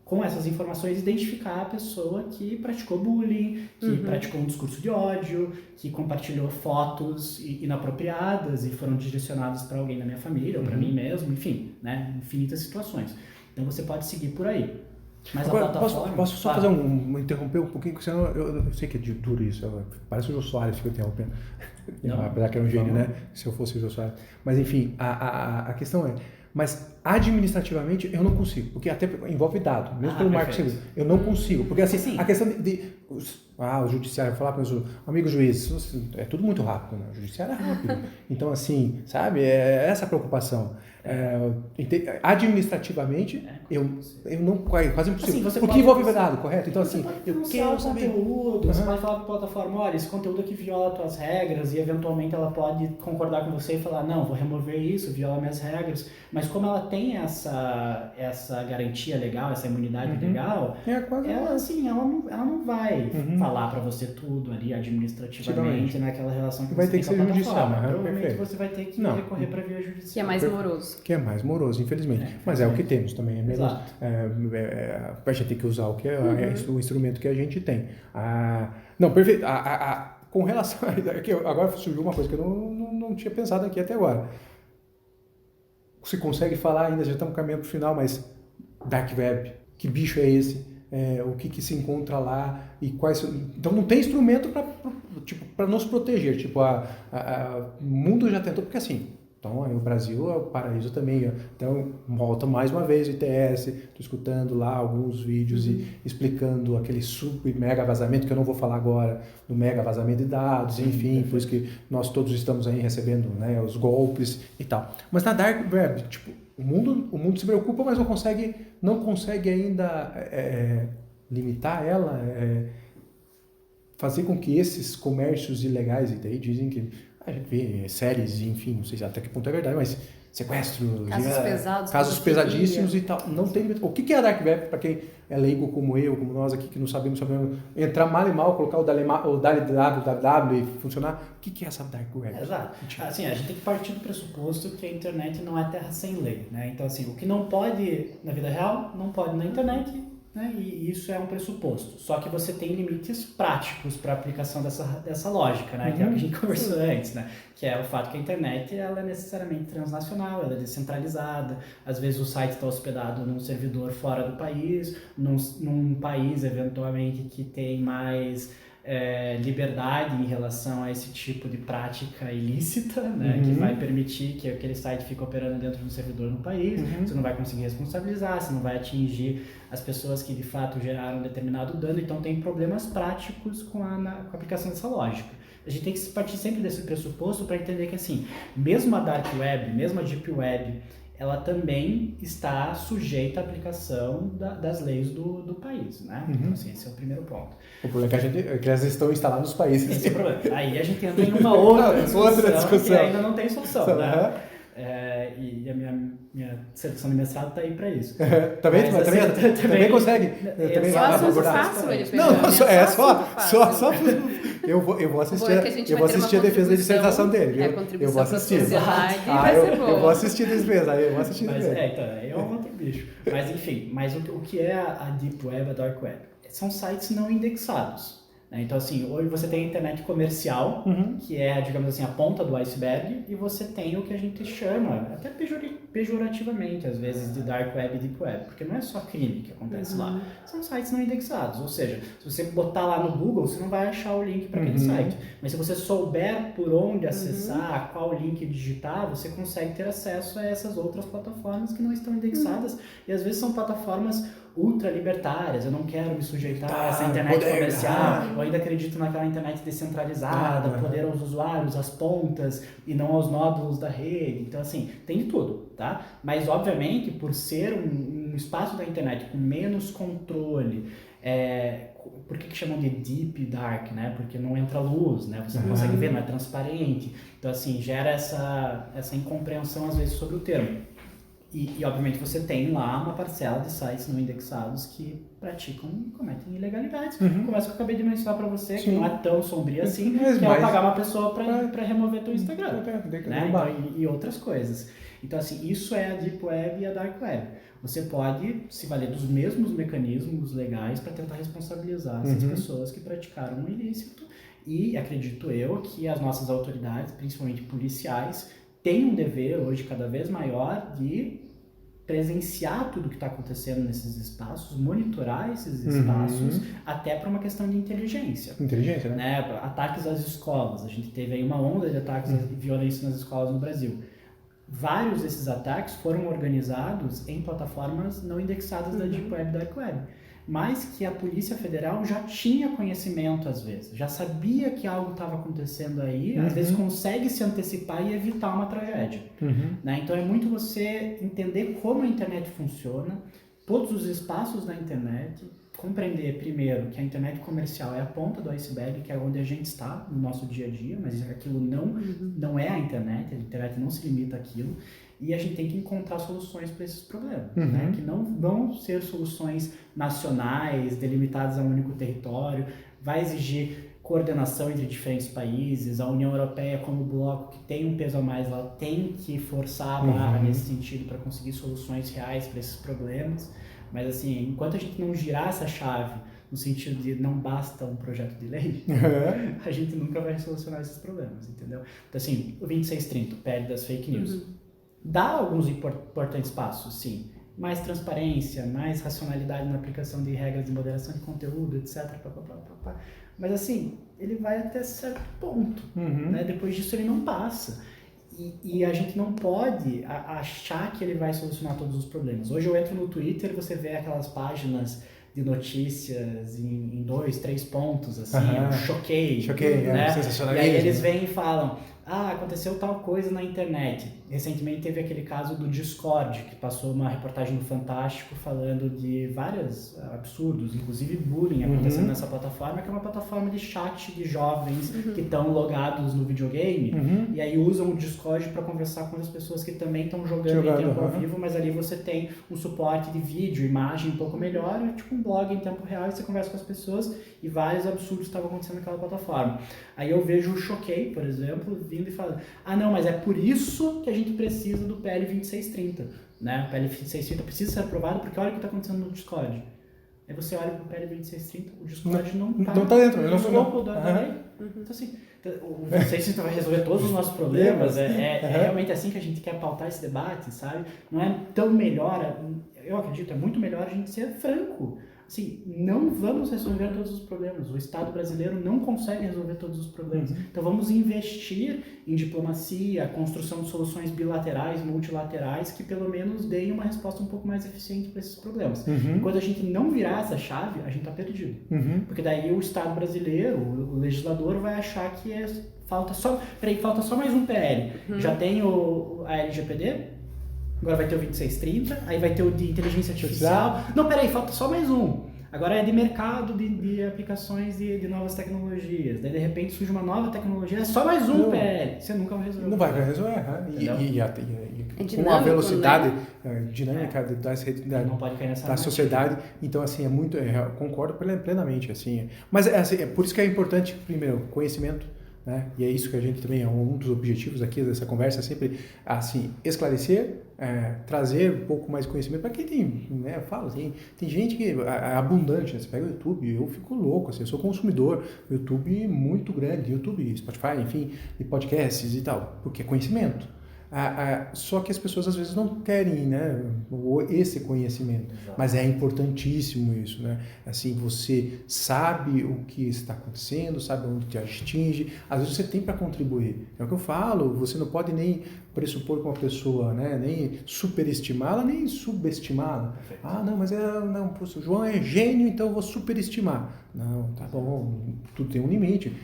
com essas informações, identificar a pessoa que praticou bullying, que praticou um discurso de ódio, que compartilhou fotos inapropriadas e foram direcionadas para alguém da minha família ou para mim mesmo, enfim, né, infinitas situações. Então você pode seguir por aí. Mas agora, a plataforma... Posso só fazer interromper um pouquinho, porque senão eu sei que é duro isso, parece o Jô Soares que eu tenho interrompendo, apesar que é um gênio, né, se eu fosse o Jô Soares. Mas enfim, a questão é, mas administrativamente eu não consigo, porque até envolve dado, mesmo pelo Marco Civil, eu não consigo, porque assim, a questão o judiciário, falar para os amigos juízes, é tudo muito rápido, né? O judiciário é rápido, então assim, sabe, é essa a preocupação. Administrativamente, eu não, quase impossível, assim, porque envolve dado, correto? Então assim, eu quero saber conteúdo, você pode falar para a plataforma, olha, esse conteúdo aqui viola as tuas regras e eventualmente ela pode concordar com você e falar, não, vou remover isso, viola minhas regras, mas como ela tem essa garantia legal, essa imunidade legal, ela assim, ela não vai falar para você tudo ali administrativamente naquela relação que vai você ter que ser judicial, provavelmente você vai ter que recorrer para via judicial. Que é mais moroso. Que é mais moroso, infelizmente. Mas é o que temos também. É menos, a gente tem que usar o que o instrumento que a gente tem. Não, perfeito. Com relação a... Agora surgiu uma coisa que eu não tinha pensado aqui até agora. Você consegue falar ainda, já estamos caminhando para o final, mas Dark Web, que bicho é esse? o que se encontra lá e quais... Então não tem instrumento para nos proteger. Tipo, o mundo já tentou, porque assim... Então, o Brasil é o paraíso também. Então, volta mais uma vez o ITS, estou escutando lá alguns vídeos e explicando aquele super mega vazamento, que eu não vou falar agora, do mega vazamento de dados, enfim, por isso que nós todos estamos aí recebendo, né, os golpes e tal. Mas na Dark Web, tipo, o mundo se preocupa, mas não consegue ainda limitar ela, fazer com que esses comércios ilegais, e daí dizem que a gente vê séries, enfim, não sei até que ponto é verdade, mas sequestros, casos pesadíssimos e tal. Não tem. O que é a Dark Web, para quem é leigo como eu, como nós aqui, que não sabemos entrar mal e mal, colocar o www e funcionar? O que é essa Dark Web? Exato. Assim, a gente tem que partir do pressuposto que a internet não é terra sem lei, né? Então, assim, o que não pode na vida real, não pode na internet. Né? E isso é um pressuposto. Só que você tem limites práticos para a aplicação dessa lógica, né? Que é o que a gente conversou antes, né? Que é o fato que a internet ela é necessariamente transnacional, ela é descentralizada. Às vezes o site está hospedado num servidor fora do país, num país eventualmente que tem mais liberdade em relação a esse tipo de prática ilícita, né, que vai permitir que aquele site fique operando dentro de um servidor no país, você não vai conseguir responsabilizar, você não vai atingir as pessoas que de fato geraram determinado dano, então tem problemas práticos com a aplicação dessa lógica. A gente tem que partir sempre desse pressuposto para entender que assim, mesmo a Dark Web, mesmo a Deep Web, ela também está sujeita à aplicação das leis do país, né? Então, assim, esse é o primeiro ponto. O problema é que elas estão instaladas nos países. Esse é o problema. Aí a gente entra em uma outra discussão que ainda não tem solução, né? E a minha seleção de mestrado está aí para isso. Também consegue. Só assunto fácil ele fez. Não, só eu vou assistir a defesa da dissertação dele. Eu vou assistir. Eu vou assistir a defesa. Então, aí é um outro bicho. Mas enfim, o que é a Deep Web, a Dark Web? São sites não indexados. Então, assim, hoje você tem a internet comercial, que é, digamos assim, a ponta do iceberg, e você tem o que a gente chama, até pejorativamente, às vezes, de Dark Web e Deep Web, porque não é só crime que acontece lá, são sites não indexados, ou seja, se você botar lá no Google, você não vai achar o link para aquele site, mas se você souber por onde acessar, qual link digitar, você consegue ter acesso a essas outras plataformas que não estão indexadas, e às vezes são plataformas ultralibertárias, eu não quero me sujeitar a essa internet comercial, eu ainda acredito naquela internet descentralizada, poder aos usuários, às pontas e não aos nódulos da rede. Então, assim, tem de tudo, tá? Mas, obviamente, por ser um espaço da internet com menos controle, por que chamam de deep e dark, né? Porque não entra luz, né? Você não consegue ver, não é transparente. Então, assim, gera essa incompreensão, às vezes, sobre o termo. E, obviamente, você tem lá uma parcela de sites não indexados que cometem ilegalidades. Começa com o que eu acabei de mencionar para você, que não é tão sombria assim, que é pagar uma pessoa para remover teu Instagram, né? Então, e outras coisas. Então, assim, isso é a Deep Web e a Dark Web. Você pode se valer dos mesmos mecanismos legais para tentar responsabilizar essas pessoas que praticaram um ilícito. E acredito eu que as nossas autoridades, principalmente policiais, têm um dever hoje cada vez maior de presenciar tudo que está acontecendo nesses espaços, monitorar esses espaços, até para uma questão de inteligência. Inteligência, né? Ataques às escolas. A gente teve aí uma onda de ataques e violência nas escolas no Brasil. Vários desses ataques foram organizados em plataformas não indexadas da Deep Web e Dark Web. Mas que a Polícia Federal já tinha conhecimento às vezes, já sabia que algo estava acontecendo aí, às vezes consegue se antecipar e evitar uma tragédia. Né? Então é muito você entender como a internet funciona, todos os espaços da internet, compreender primeiro que a internet comercial é a ponta do iceberg, que é onde a gente está no nosso dia a dia, mas aquilo não é a internet não se limita àquilo. E a gente tem que encontrar soluções para esses problemas, né? Que não vão ser soluções nacionais, delimitadas a um único território, vai exigir coordenação entre diferentes países, a União Europeia como bloco que tem um peso a mais, ela tem que forçar a barra nesse sentido para conseguir soluções reais para esses problemas, mas assim, enquanto a gente não girar essa chave no sentido de não basta um projeto de lei, a gente nunca vai solucionar esses problemas, entendeu? Então assim, o 2630, o PL das fake news, dá alguns importantes passos, sim. mais transparência, mais racionalidade na aplicação de regras de moderação de conteúdo, etc. Mas assim, ele vai até certo ponto, né? Depois disso ele não passa. E a gente não pode achar que ele vai solucionar todos os problemas. Hoje eu entro no Twitter e você vê aquelas páginas de notícias em 2, 3 pontos, assim, choquei, né? E aí eles vêm e falam, aconteceu tal coisa na internet. Recentemente teve aquele caso do Discord, que passou uma reportagem no Fantástico falando de vários absurdos, inclusive bullying acontecendo nessa plataforma, que é uma plataforma de chat de jovens que estão logados no videogame e aí usam o Discord para conversar com as pessoas que também estão jogando em tempo ao vivo, mas ali você tem um suporte de vídeo, imagem um pouco melhor, tipo um blog em tempo real, e você conversa com as pessoas e vários absurdos estavam acontecendo naquela plataforma. Aí eu vejo o Choquei, por exemplo, vindo e falando, não, mas é por isso que a gente precisa do PL 2630, né? O PL 2630 precisa ser aprovado porque olha o que está acontecendo no Discord. Aí você olha para o PL 2630, o Discord não está dentro, no escopo da lei. Então assim, o 2630 vai resolver todos os nossos problemas, é realmente assim que a gente quer pautar esse debate, sabe? Não é tão melhor, eu acredito, é muito melhor a gente ser franco. Assim, não vamos resolver todos os problemas. O Estado brasileiro não consegue resolver todos os problemas. Então vamos investir em diplomacia, construção de soluções bilaterais, multilaterais, que pelo menos deem uma resposta um pouco mais eficiente para esses problemas. E quando a gente não virar essa chave, a gente está perdido. Porque daí o Estado brasileiro, o legislador, vai achar que falta só mais um PL. Já tem a LGPD, agora vai ter o 2630, aí vai ter o de inteligência artificial. Não, peraí, falta só mais um. Agora é de mercado de aplicações de novas tecnologias. Daí de repente surge uma nova tecnologia, é só mais um PL. Você nunca vai resolver. Não vai resolver. Com a velocidade dinâmica da sociedade. Então, assim, concordo plenamente. Assim. Mas assim, é por isso que é importante, primeiro, conhecimento. Né? E é isso que a gente também, um dos objetivos aqui dessa conversa, é sempre assim, esclarecer, trazer um pouco mais de conhecimento para quem tem, né, tem gente que é abundante, né? Você pega o YouTube, eu fico louco, assim, eu sou consumidor, YouTube muito grande, YouTube, Spotify, enfim, e podcasts e tal, porque é conhecimento. Só que as pessoas às vezes não querem, né, esse conhecimento. Exato. Mas é importantíssimo isso, né? Assim, você sabe o que está acontecendo, sabe onde te atinge, às vezes você tem para contribuir. É o que eu falo, você não pode nem pressupor que uma pessoa, né, nem superestimá-la, nem subestimá-la. Não, mas o João é gênio, então eu vou superestimar. Não, tá bom, tudo tem um limite.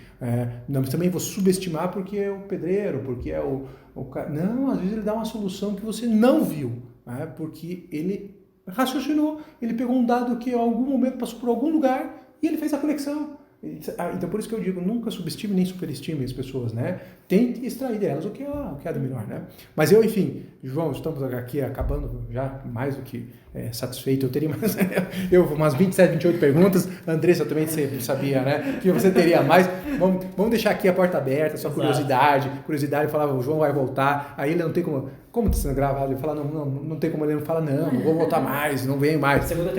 Não, mas também vou subestimar porque é o pedreiro, porque é o cara. Não, às vezes ele dá uma solução que você não viu, né? Porque ele raciocinou, ele pegou um dado que em algum momento passou por algum lugar e ele fez a conexão. Então por isso que eu digo, nunca subestime nem superestime as pessoas, né? Tente extrair delas o que é do melhor, né? Mas eu, enfim, João, estamos aqui acabando já mais do que satisfeito. Eu teria mais, umas 27, 28 perguntas. Andressa, também você sabia, né? Que você teria mais. Vamos deixar aqui a porta aberta, só curiosidade. Curiosidade, falava, o João vai voltar. Aí ele não tem como está sendo gravado? Ele fala, não tem como, ele não fala, não vou voltar mais, não venho mais. Segunda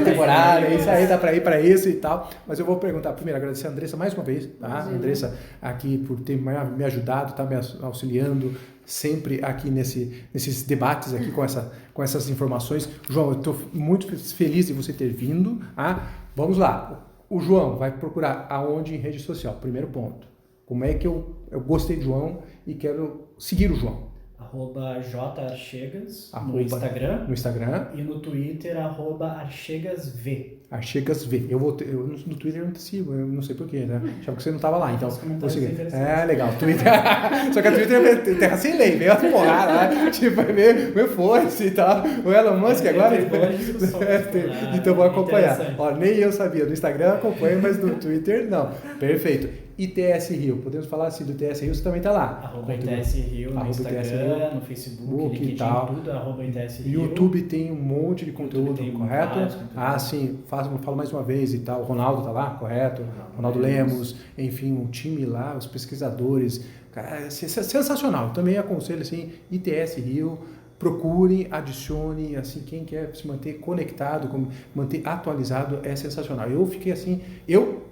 temporada, isso aí, dá para ir para isso e tal. Mas eu vou perguntar, primeiro, agradecer a Andressa mais uma vez, tá? Andressa aqui por ter me ajudado, tá me auxiliando sempre aqui nesses debates aqui com essas informações. João, eu estou muito feliz de você ter vindo. Vamos lá. O João vai procurar aonde em rede social? Primeiro ponto. Como é que eu gostei de João e quero seguir o João? @jarchegas no Instagram e no Twitter @archegasv. Archegasv. Eu no Twitter eu não te sigo, eu não sei porquê, né? Achava que você não estava lá, então vou seguir. Legal, Twitter. Só que a Twitter é terra sem lei, meio porrada, né? Tipo, é meio foda-se e tal. O Elon Musk agora. Então vou acompanhar. Ó, nem eu sabia, no Instagram eu acompanho, mas no Twitter não. Perfeito. ITS Rio, podemos falar assim do ITS Rio, você também está lá. @ITS Rio no Instagram, no Facebook, LinkedIn, tudo, @ITS Rio. YouTube tem um monte de conteúdo, correto? Sim, falo mais uma vez e tal. O Ronaldo está lá, correto? Ronaldo Lemos, enfim, um time lá, os pesquisadores. Cara, é sensacional. Também aconselho assim, ITS Rio. Procure, adicione, assim, quem quer se manter conectado, manter atualizado, é sensacional. Eu fiquei assim,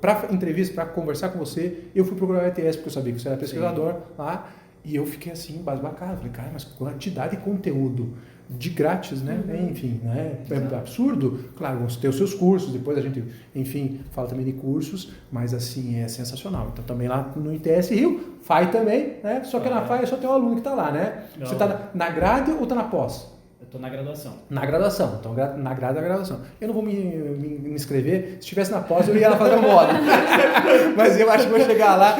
para entrevista, para conversar com você, eu fui procurar o ETS, porque eu sabia que você era pesquisador lá, E eu fiquei assim, embasbacado. Falei, cara, mas quantidade de conteúdo de grátis, né? Enfim, né? É absurdo. Claro, vão ter os seus cursos, depois a gente, enfim, fala também de cursos, mas assim, é sensacional. Então também lá no ITS Rio, FAI também, né? Só que na FAI só tem um aluno que está lá, né? Não. Você está na grade ou está na pós? Eu estou na graduação. Na graduação, então na grade da graduação. Eu não vou me inscrever, se estivesse na pós eu ia lá fazer um módulo. Mas eu acho que vou chegar lá,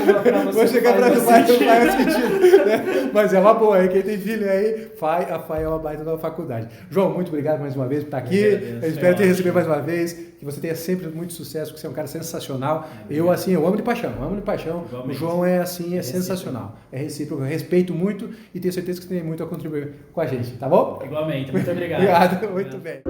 vou chegar para vai sentido, né? Mas é uma boa, aí quem tem filho aí, a FAI é uma baita da faculdade. João, muito obrigado mais uma vez por estar aqui. Eu espero te receber mais uma vez, que você tenha sempre muito sucesso, que você é um cara sensacional. Eu amo de paixão, Igualmente. O João é assim, sensacional. É recíproco, eu respeito muito e tenho certeza que você tem muito a contribuir com a gente, tá bom? Igualmente, muito obrigado. Obrigado, muito bem.